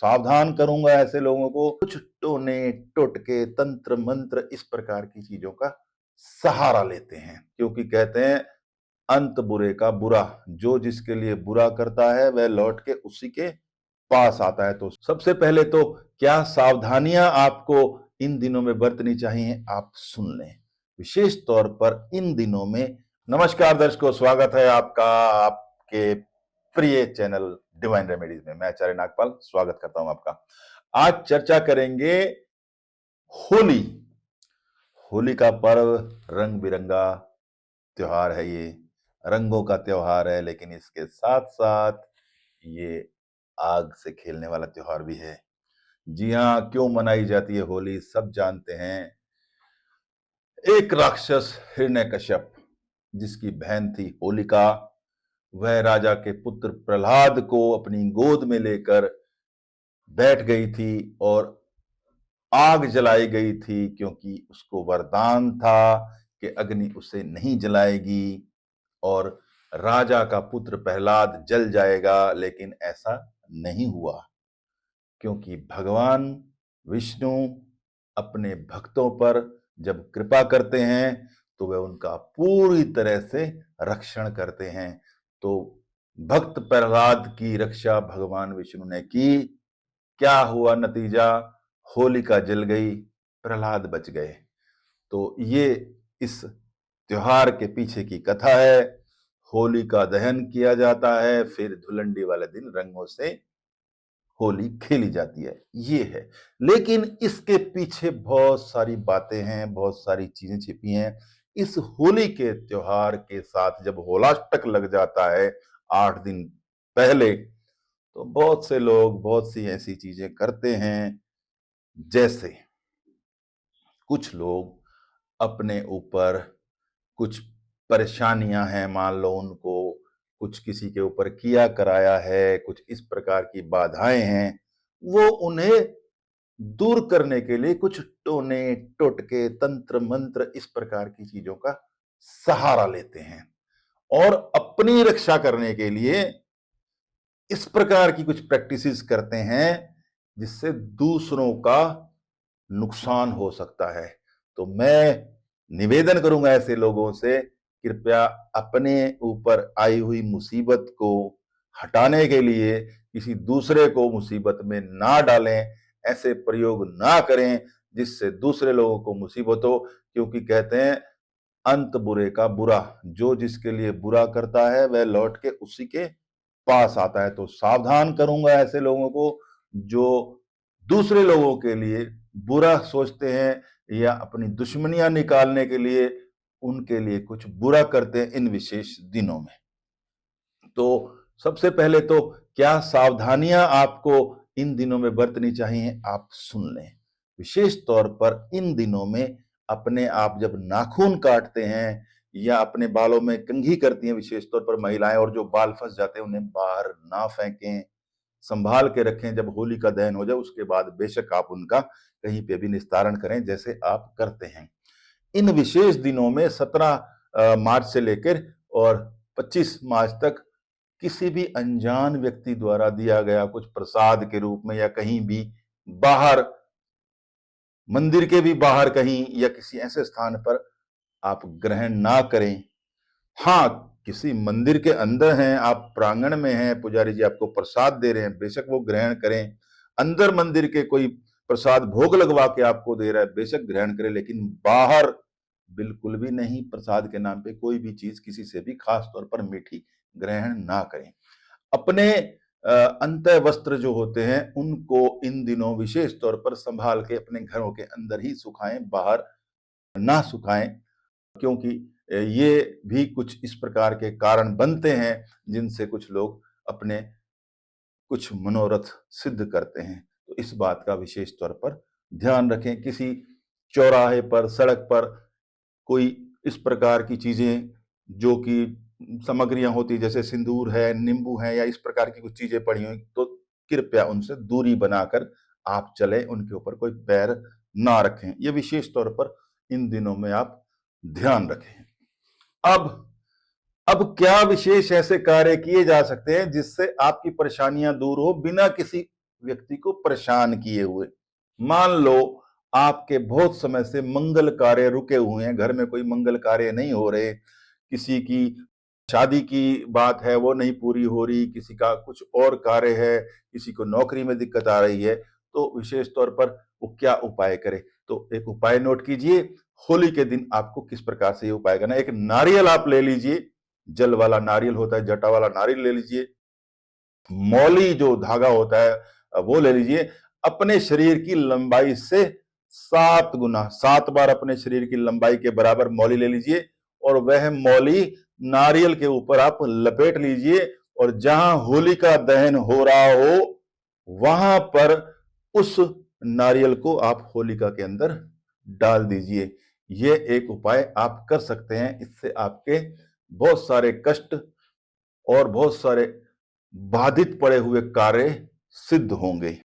सावधान करूंगा ऐसे लोगों को। कुछ टोने टोटके तंत्र मंत्र इस प्रकार की चीजों का सहारा लेते हैं, क्योंकि कहते हैं अंत बुरे का बुरा, जो जिसके लिए बुरा करता है वह लौट के उसी के पास आता है। तो सबसे पहले तो क्या सावधानियां आपको इन दिनों में बरतनी चाहिए, आप सुन लें। विशेष तौर पर इन दिनों में। नमस्कार दर्शकों, स्वागत है आपका आपके प्रिय चैनल डिवाइन रेमेडीज में। मैं आचार्य नागपाल स्वागत करता हूं आपका। आज चर्चा करेंगे होली। होली का पर्व रंग बिरंगा त्योहार है, ये रंगों का त्योहार है, लेकिन इसके साथ साथ ये आग से खेलने वाला त्योहार भी है। जी हाँ, क्यों मनाई जाती है होली सब जानते हैं। एक राक्षस हिरण्यकश्यप, जिसकी बहन थी होलिका, वह राजा के पुत्र प्रहलाद को अपनी गोद में लेकर बैठ गई थी और आग जलाई गई थी, क्योंकि उसको वरदान था कि अग्नि उसे नहीं जलाएगी और राजा का पुत्र प्रहलाद जल जाएगा। लेकिन ऐसा नहीं हुआ, क्योंकि भगवान विष्णु अपने भक्तों पर जब कृपा करते हैं तो वे उनका पूरी तरह से रक्षण करते हैं। तो भक्त प्रहलाद की रक्षा भगवान विष्णु ने की। क्या हुआ नतीजा? होलिका जल गई, प्रहलाद बच गए। तो ये इस त्योहार के पीछे की कथा है। होली का दहन किया जाता है, फिर धुलंडी वाले दिन रंगों से होली खेली जाती है, ये है। लेकिन इसके पीछे बहुत सारी बातें हैं, बहुत सारी चीजें छिपी हैं। इस होली के त्योहार के साथ जब होलाष्टक लग जाता है 8 दिन पहले, तो बहुत से लोग बहुत सी ऐसी चीजें करते हैं। जैसे कुछ लोग अपने ऊपर कुछ परेशानियां हैं, मान लो उनको कुछ किसी के ऊपर किया कराया है, कुछ इस प्रकार की बाधाएं हैं, वो उन्हें दूर करने के लिए कुछ टोने टोटके तंत्र मंत्र इस प्रकार की चीजों का सहारा लेते हैं और अपनी रक्षा करने के लिए इस प्रकार की कुछ प्रैक्टिसेस करते हैं जिससे दूसरों का नुकसान हो सकता है। तो मैं निवेदन करूंगा ऐसे लोगों से, कृपया अपने ऊपर आई हुई मुसीबत को हटाने के लिए किसी दूसरे को मुसीबत में ना डालें, ऐसे प्रयोग ना करें जिससे दूसरे लोगों को मुसीबत हो। क्योंकि कहते हैं अंत बुरे का बुरा, जो जिसके लिए बुरा करता है वह लौट के उसी के पास आता है। तो सावधान करूंगा ऐसे लोगों को जो दूसरे लोगों के लिए बुरा सोचते हैं या अपनी दुश्मनियां निकालने के लिए उनके लिए कुछ बुरा करते हैं इन विशेष दिनों में। तो सबसे पहले तो क्या सावधानियां आपको इन दिनों में बरतनी चाहिए, आप सुन लें। विशेष तौर पर इन दिनों में अपने आप जब नाखून काटते हैं या अपने बालों में कंघी करती हैं, विशेष तौर पर महिलाएं, और जो बाल फंस जाते हैं उन्हें बाहर ना फेंकें, संभाल के रखें। जब होली का दहन हो जाए उसके बाद बेशक आप उनका कहीं पे भी निस्तारण करें, जैसे आप करते हैं। इन विशेष दिनों में 17 मार्च से लेकर और 25 मार्च तक किसी भी अनजान व्यक्ति द्वारा दिया गया कुछ प्रसाद के रूप में या कहीं भी बाहर, मंदिर के भी बाहर कहीं या किसी ऐसे स्थान पर आप ग्रहण ना करें। हाँ, किसी मंदिर के अंदर हैं, आप प्रांगण में हैं, पुजारी जी आपको प्रसाद दे रहे हैं, बेशक वो ग्रहण करें। अंदर मंदिर के कोई प्रसाद भोग लगवा के आपको दे रहा है, बेशक ग्रहण करें, लेकिन बाहर बिल्कुल भी नहीं। प्रसाद के नाम पे कोई भी चीज किसी से भी, खास तौर पर मीठी, ग्रहण ना करें। अपने अंतः वस्त्र जो होते हैं उनको इन दिनों विशेष तौर पर संभाल के अपने घरों के अंदर ही सुखाएं, बाहर ना सुखाएं, क्योंकि ये भी कुछ इस प्रकार के कारण बनते हैं जिनसे कुछ लोग अपने कुछ मनोरथ सिद्ध करते हैं। तो इस बात का विशेष तौर पर ध्यान रखें। किसी चौराहे पर, सड़क पर कोई इस प्रकार की चीजें जो कि सामग्रियां होती जैसे सिंदूर है, नींबू है या इस प्रकार की कुछ चीजें पड़ी हुई, तो कृपया उनसे दूरी बनाकर आप चले, उनके ऊपर कोई पैर ना रखें। ये विशेष तौर पर इन दिनों में आप ध्यान रखें। अब क्या विशेष ऐसे कार्य किए जा सकते हैं जिससे आपकी परेशानियां दूर हो बिना किसी व्यक्ति को परेशान किए हुए। मान लो आपके बहुत समय से मंगल कार्य रुके हुए हैं, घर में कोई मंगल कार्य नहीं हो रहे, किसी की शादी की बात है वो नहीं पूरी हो रही, किसी का कुछ और कार्य है, किसी को नौकरी में दिक्कत आ रही है, तो विशेष तौर पर वो क्या उपाय करे? तो एक उपाय नोट कीजिए, होली के दिन आपको किस प्रकार से ये उपाय करना है। एक नारियल आप ले लीजिए, जल वाला नारियल होता है, जटा वाला नारियल ले लीजिए, मौली जो धागा होता है वो ले लीजिए, अपने शरीर की लंबाई से 7 गुना, 7 बार अपने शरीर की लंबाई के बराबर मौली ले लीजिए और वह मौली नारियल के ऊपर आप लपेट लीजिए और जहां होलिका दहन हो रहा हो वहां पर उस नारियल को आप होलिका के अंदर डाल दीजिए। ये एक उपाय आप कर सकते हैं, इससे आपके बहुत सारे कष्ट और बहुत सारे बाधित पड़े हुए कार्य सिद्ध होंगे।